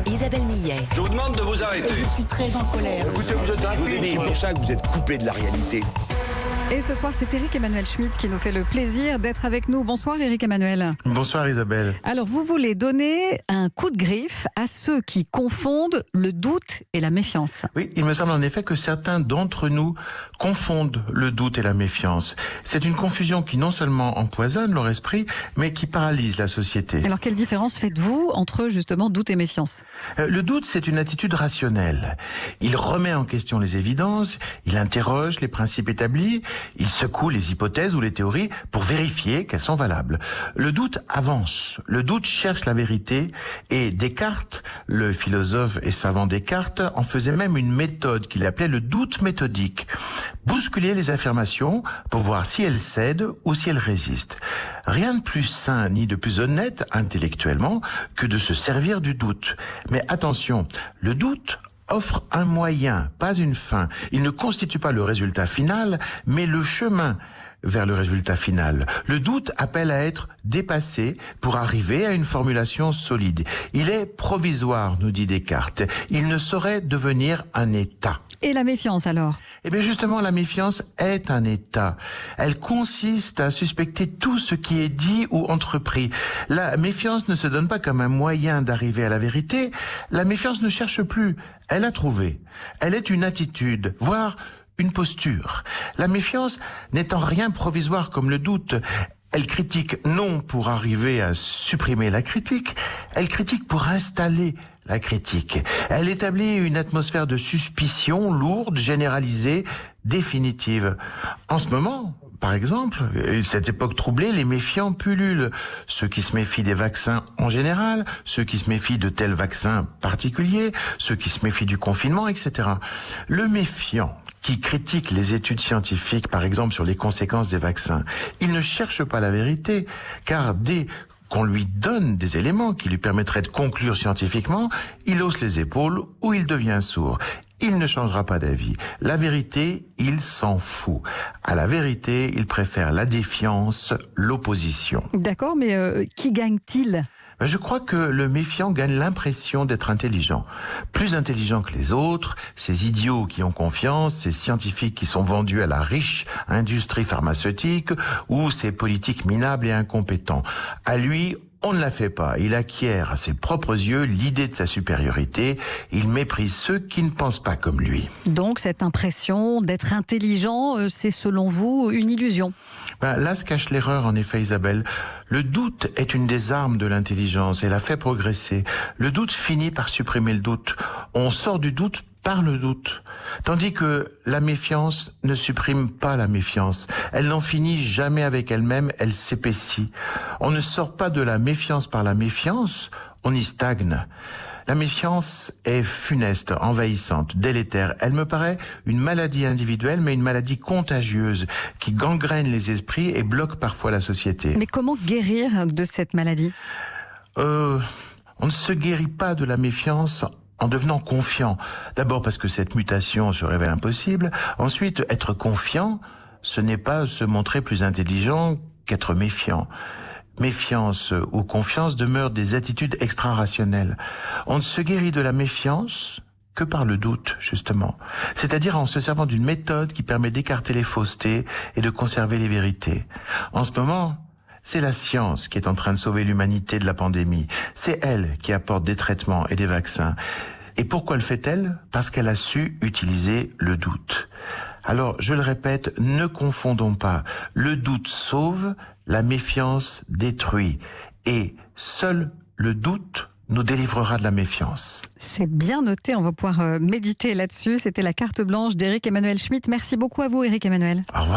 Isabelle Millet. Je vous demande de vous arrêter. Je suis très en colère. Écoutez, vous êtes C'est pour ça que vous êtes coupé de la réalité. Et ce soir, c'est Éric Emmanuel Schmitt qui nous fait le plaisir d'être avec nous. Bonsoir Éric Emmanuel. Bonsoir Isabelle. Alors, vous voulez donner un coup de griffe à ceux qui confondent le doute et la méfiance. Oui, il me semble en effet que certains d'entre nous confondent le doute et la méfiance. C'est une confusion qui non seulement empoisonne leur esprit, mais qui paralyse la société. Alors, quelle différence faites-vous entre justement doute et méfiance ? Le doute, c'est une attitude rationnelle. Il remet en question les évidences, il interroge les principes établis, il secoue les hypothèses ou les théories pour vérifier qu'elles sont valables. Le doute avance, le doute cherche la vérité, et Descartes, le philosophe et savant Descartes, en faisait même une méthode qu'il appelait le doute méthodique. Bousculer les affirmations pour voir si elles cèdent ou si elles résistent. Rien de plus sain ni de plus honnête intellectuellement que de se servir du doute. Mais attention, le doute offre un moyen, pas une fin. Il ne constitue pas le résultat final, mais le chemin vers le résultat final. Le doute appelle à être dépassé pour arriver à une formulation solide. Il est provisoire, nous dit Descartes. Il ne saurait devenir un état. Et la méfiance alors ? Eh bien justement, la méfiance est un état. Elle consiste à suspecter tout ce qui est dit ou entrepris. La méfiance ne se donne pas comme un moyen d'arriver à la vérité. La méfiance ne cherche plus. Elle a trouvé. Elle est une attitude, voire une posture. La méfiance n'est en rien provisoire comme le doute. Elle critique non pour arriver à supprimer la critique, elle critique pour installer la critique. Elle établit une atmosphère de suspicion lourde, généralisée, définitive. En ce moment, par exemple, cette époque troublée, les méfiants pullulent. Ceux qui se méfient des vaccins en général, ceux qui se méfient de tels vaccins particuliers, ceux qui se méfient du confinement, etc. Le méfiant qui critique les études scientifiques, par exemple sur les conséquences des vaccins, il ne cherche pas la vérité, car dès qu'on lui donne des éléments qui lui permettraient de conclure scientifiquement, il hausse les épaules ou il devient sourd. Il ne changera pas d'avis. La vérité, il s'en fout. À la vérité, il préfère la défiance, l'opposition. D'accord, mais qui gagne-t-il ? Je crois que le méfiant gagne l'impression d'être intelligent. Plus intelligent que les autres, ces idiots qui ont confiance, ces scientifiques qui sont vendus à la riche industrie pharmaceutique, ou ces politiques minables et incompétents. À lui, on ne la fait pas. Il acquiert à ses propres yeux l'idée de sa supériorité. Il méprise ceux qui ne pensent pas comme lui. Donc cette impression d'être intelligent, c'est selon vous une illusion ? Là se cache l'erreur, en effet, Isabelle. Le doute est une des armes de l'intelligence et la fait progresser. Le doute finit par supprimer le doute. On sort du doute par le doute. Tandis que la méfiance ne supprime pas la méfiance. Elle n'en finit jamais avec elle-même, elle s'épaissit. On ne sort pas de la méfiance par la méfiance, on y stagne. La méfiance est funeste, envahissante, délétère. Elle me paraît une maladie individuelle, mais une maladie contagieuse qui gangrène les esprits et bloque parfois la société. Mais comment guérir de cette maladie ? On ne se guérit pas de la méfiance en devenant confiant. D'abord parce que cette mutation se révèle impossible. Ensuite, être confiant, ce n'est pas se montrer plus intelligent qu'être méfiant. Méfiance ou confiance demeurent des attitudes extra-rationnelles. On ne se guérit de la méfiance que par le doute, justement. C'est-à-dire en se servant d'une méthode qui permet d'écarter les faussetés et de conserver les vérités. En ce moment, c'est la science qui est en train de sauver l'humanité de la pandémie. C'est elle qui apporte des traitements et des vaccins. Et pourquoi le fait-elle ? Parce qu'elle a su utiliser le doute. Alors, je le répète, ne confondons pas. Le doute sauve, la méfiance détruit. Et seul le doute nous délivrera de la méfiance. C'est bien noté, on va pouvoir méditer là-dessus. C'était la carte blanche d'Éric Emmanuel Schmitt. Merci beaucoup à vous, Éric Emmanuel. Au revoir.